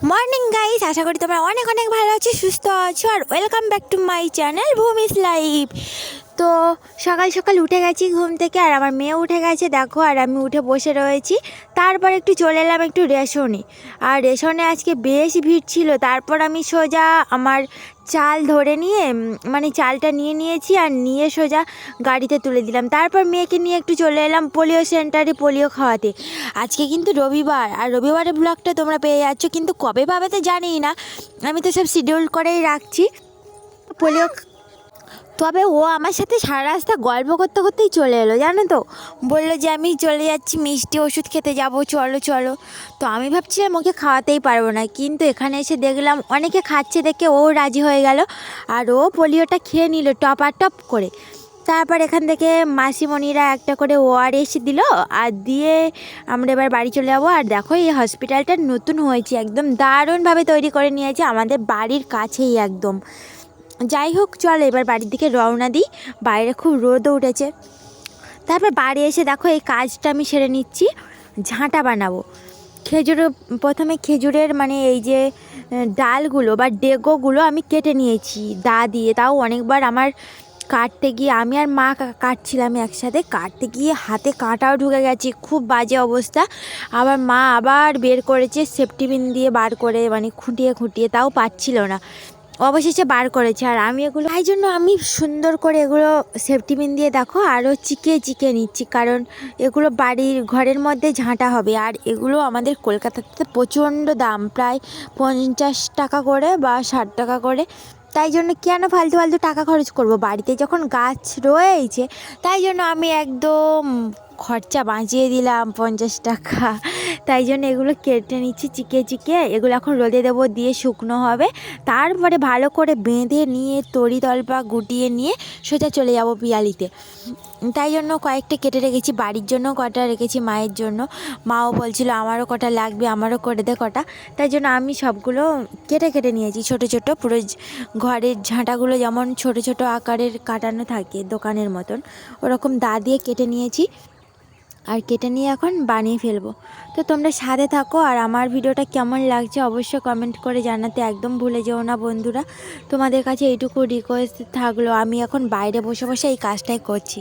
Morning guys, আশা করি তোমরা অনেক অনেক ভালো আছো, সুস্থ আছো। আর welcome back to my channel Bhumi's life. তো সকাল সকাল উঠে গেছি ঘুম থেকে, আর আমার মেয়ে উঠে গেছে দেখো, আর আমি উঠে বসে রয়েছি। তারপর একটু চলে এলাম একটু রেশনে, আর রেশনে আজকে বেশ ভিড় ছিল। তারপর আমি সোজা আমার চাল ধরে নিয়ে মানে চালটা নিয়ে নিয়েছি, আর নিয়ে সোজা গাড়িতে তুলে দিলাম। তারপর মেয়েকে নিয়ে একটু চলে এলাম পোলিও সেন্টারে পোলিও খাওয়াতে। আজকে কিন্তু রবিবার, আর রবিবারের ব্লগটা তোমরা পেয়ে যাচ্ছ, কিন্তু কবে পাবে তো জানি না, আমি তো সব শিডিউল করেই রাখছি পোলিও। তবে ও আমার সাথে সারা রাস্তা গল্প করতে করতেই চলে এলো, জানো তো। বললো যে আমি চলে যাচ্ছি মিষ্টি ওষুধ খেতে যাব, চলো চলো। তো আমি ভাবছিলাম ওকে খাওয়াতেই পারবো না, কিন্তু এখানে এসে দেখলাম অনেকে খাচ্ছে দেখে ও রাজি হয়ে গেল, আর ও পোলিওটা খেয়ে নিল টপ করে। তারপর এখান থেকে মাসিমণিরা একটা করে ওআরএস দিল, আর দিয়ে আমরা এবার বাড়ি চলে যাবো। আর দেখো এই হসপিটালটা নতুন হয়েছে, একদম দারুণভাবে তৈরি করে নিয়েছে, আমাদের বাড়ির কাছেই একদম। যাই হোক, চল এবার বাড়ির দিকে রওনা দিই, বাইরে খুব রোদও উঠেছে। তারপর বাড়ি এসে দেখো এই কাজটা আমি সেরে নিচ্ছি, ঝাঁটা বানাবো। প্রথমে খেজুরের মানে এই যে ডালগুলো বা ডেগোগুলো আমি কেটে নিয়েছি দা দিয়ে, তাও অনেকবার আমার কাটতে গিয়ে আমি আর মা কাটছিলাম একসাথে, কাটতে গিয়ে হাতে কাঁটাও ঢুকে গেছে, খুব বাজে অবস্থা। আবার মা আবার বের করেছে সেফটি পিন দিয়ে বার করে, মানে খুঁটিয়ে খুঁটিয়ে, তাও পাচ্ছিল না, অবশেষে বার করেছে। আর আমি এগুলো তাই জন্য আমি সুন্দর করে এগুলো সেফটি পিন দিয়ে দেখো আরও চিকে নিচ্ছি, কারণ এগুলো বাড়ির ঘরের মধ্যে ঝাঁটা হবে। আর এগুলো আমাদের কলকাতাতে প্রচণ্ড দাম, প্রায় 50 টাকা করে বা 60 টাকা করে। তাই জন্য কেন ফালতু ফালতু টাকা খরচ করব, বাড়িতে যখন গাছ রয়েছে। তাই জন্য আমি একদম খরচা বাঁচিয়ে দিলাম 50 টাকা। তাই জন্য এগুলো কেটে নিচ্ছি চিকে, এগুলো এখন রোদে দেবো, দিয়ে শুকনো হবে। তারপরে ভালো করে বেঁধে নিয়ে তরি তলপা গুটিয়ে নিয়ে সোজা চলে যাব পিয়ালিতে। তাই জন্য কয়েকটা কেটে রেখেছি, বাড়ির জন্য কটা রেখেছি, মায়ের জন্য। মাও বলছিল আমারও কটা লাগবে, আমারও করে দে কটা। তাই জন্য আমি সবগুলো কেটে নিয়েছি ছোট ছোট, পুরো ঘরের ঝাঁটাগুলো যেমন ছোট ছোট আকারের কাটানো থাকে দোকানের মতন, ওরকম দা দিয়ে কেটে নিয়েছি। আর কেটে নিয়ে এখন বানিয়ে ফেলবো। তো তোমরা সাথে থাকো, আর আমার ভিডিওটা কেমন লাগছে অবশ্যই কমেন্ট করে জানাতে একদম ভুলে যেও না বন্ধুরা। তোমাদের কাছে এইটুকু রিকোয়েস্ট থাকলো, আমি এখন বাইরে বসে বসে এই কাজটাই করছি।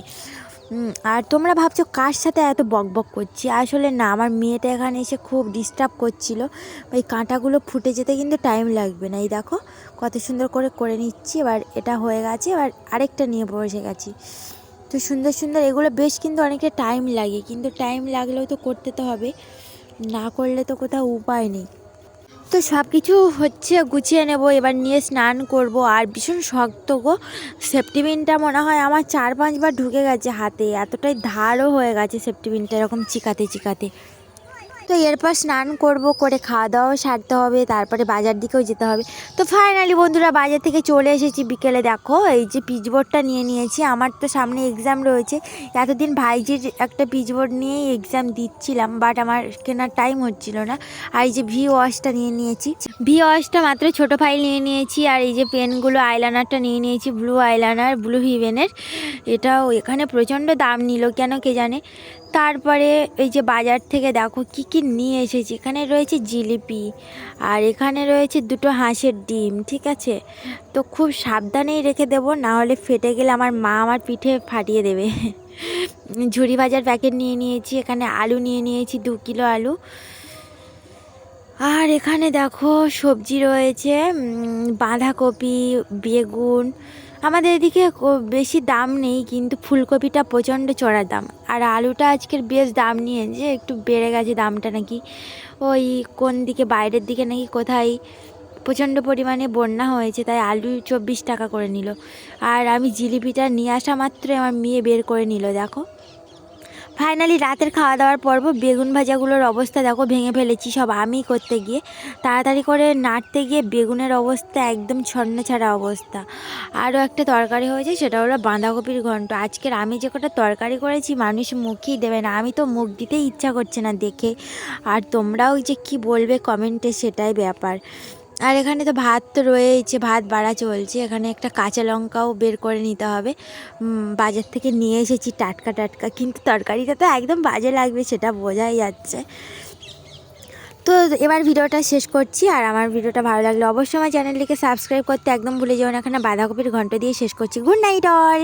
আর তোমরা ভাবছো কার সাথে এত বকবক করছি, আসলে না, আমার মেয়েটা এখানে এসে খুব ডিস্টার্ব করছিল। ওই কাঁটাগুলো ফুটে যেতে কিন্তু টাইম লাগবে না, এই দেখো কত সুন্দর করে নিচ্ছি। এবার এটা হয়ে গেছে, এবার আরেকটা নিয়ে বসে গেছি। তো সুন্দর সুন্দর এগুলো বেশ কিন্তু অনেকটা টাইম লাগে, কিন্তু টাইম লাগলেও তো করতে তো হবে, না করলে তো কোথাও উপায় নেই। তো সব কিছু হচ্ছে গুছিয়ে নেব, এবার নিয়ে স্নান করব। আর ভীষণ শক্ত গো, সেফটি পিনটা মনে হয় আমার 4-5 বার ঢুকে গেছে হাতে, এতটাই ধারও হয়ে গেছে সেফটি পিনটা এরকম চিকাতে। তো এরপর স্নান করব, করে খাওয়া দাওয়াও সারতে হবে, তারপরে বাজার দিকেও যেতে হবে। তো ফাইনালি বন্ধুরা বাজার থেকে চলে এসেছি বিকেলে। দেখো এই যে পিচবোর্ডটা নিয়ে নিয়েছি, আমার তো সামনে এক্সাম রয়েছে। এতদিন ভাইজির একটা পিচবোর্ড নিয়েই এক্সাম দিচ্ছিলাম, বাট আমার কেনার টাইম হচ্ছিল না। আর এই যে ভি ওয়াশটা নিয়ে নিয়েছি, ভি ওয়াশটা মাত্র ছোটো ফাইল নিয়ে নিয়েছি। আর এই যে পেনগুলো, আইলাইনারটা নিয়ে নিয়েছি, ব্লু আইলাইনার, ব্লু হিভেনের। এটাও এখানে প্রচণ্ড দাম নিল কেন কে জানে। তারপরে এই যে বাজার থেকে দেখো কি নিয়ে এসেছি, এখানে রয়েছে জিলিপি, আর এখানে রয়েছে দুটো হাঁসের ডিম, ঠিক আছে। তো খুব সাবধানেই রেখে দেবো, না হলে ফেটে গেলে আমার মা আমার পিঠে ফাটিয়ে দেবে। ঝুরি ভাজার প্যাকেট নিয়ে নিয়েছি, এখানে আলু নিয়ে নিয়েছি 2 কিলো আলু। আর এখানে দেখো সবজি রয়েছে, বাঁধাকপি, বেগুন। আমাদের এদিকে বেশি দাম নেই, কিন্তু ফুলকপিটা প্রচণ্ড চড়া দাম। আর আলুটা আজকের বেশ দাম নিয়েছে, একটু বেড়ে গেছে দামটা নাকি, ওই কোন দিকে বাইরের দিকে নাকি কোথায় প্রচণ্ড পরিমাণে বন্যা হয়েছে, তাই আলু 24 টাকা করে নিল। আর আমি জিলিপিটা নিয়ে আসা মাত্রই আমার মেয়ে বের করে নিল, দেখো। ফাইনালি রাতের খাওয়া দাওয়ার পর্ব, বেগুন ভাজাগুলোর অবস্থা দেখো ভেঙে ফেলেছি সব আমি করতে গিয়ে, তাড়াতাড়ি করে নাড়তে গিয়ে বেগুনের অবস্থা একদম ছন্ন ছাড়া অবস্থা। আরও একটা তরকারি হয়েছে, সেটা হলো বাঁধাকপির ঘন্ট। আজকের আমি যে কটা তরকারি করেছি মানুষ মুখই দেবে না, আমি তো মুখ দিতেই ইচ্ছা করছে না দেখে। আর তোমরাও যে কি বলবে কমেন্টে, সেটাই ব্যাপার। আর এখানে তো ভাত তো রয়েছে, ভাত বাড়া চলছে। এখানে একটা কাঁচা লঙ্কাও বের করে নিতে হবে, বাজার থেকে নিয়ে এসেছি টাটকা, কিন্তু তরকারিটা তো একদম বাজে লাগবে সেটা বোঝাই যাচ্ছে। তো এবার ভিডিওটা শেষ করছি, আর আমার ভিডিওটা ভালো লাগলে অবশ্যই আমার চ্যানেলটিকে সাবস্ক্রাইব করতে একদম ভুলে যাবেন। এখানে বাঁধাকপির ঘন্ট দিয়ে শেষ করছি। Good night all.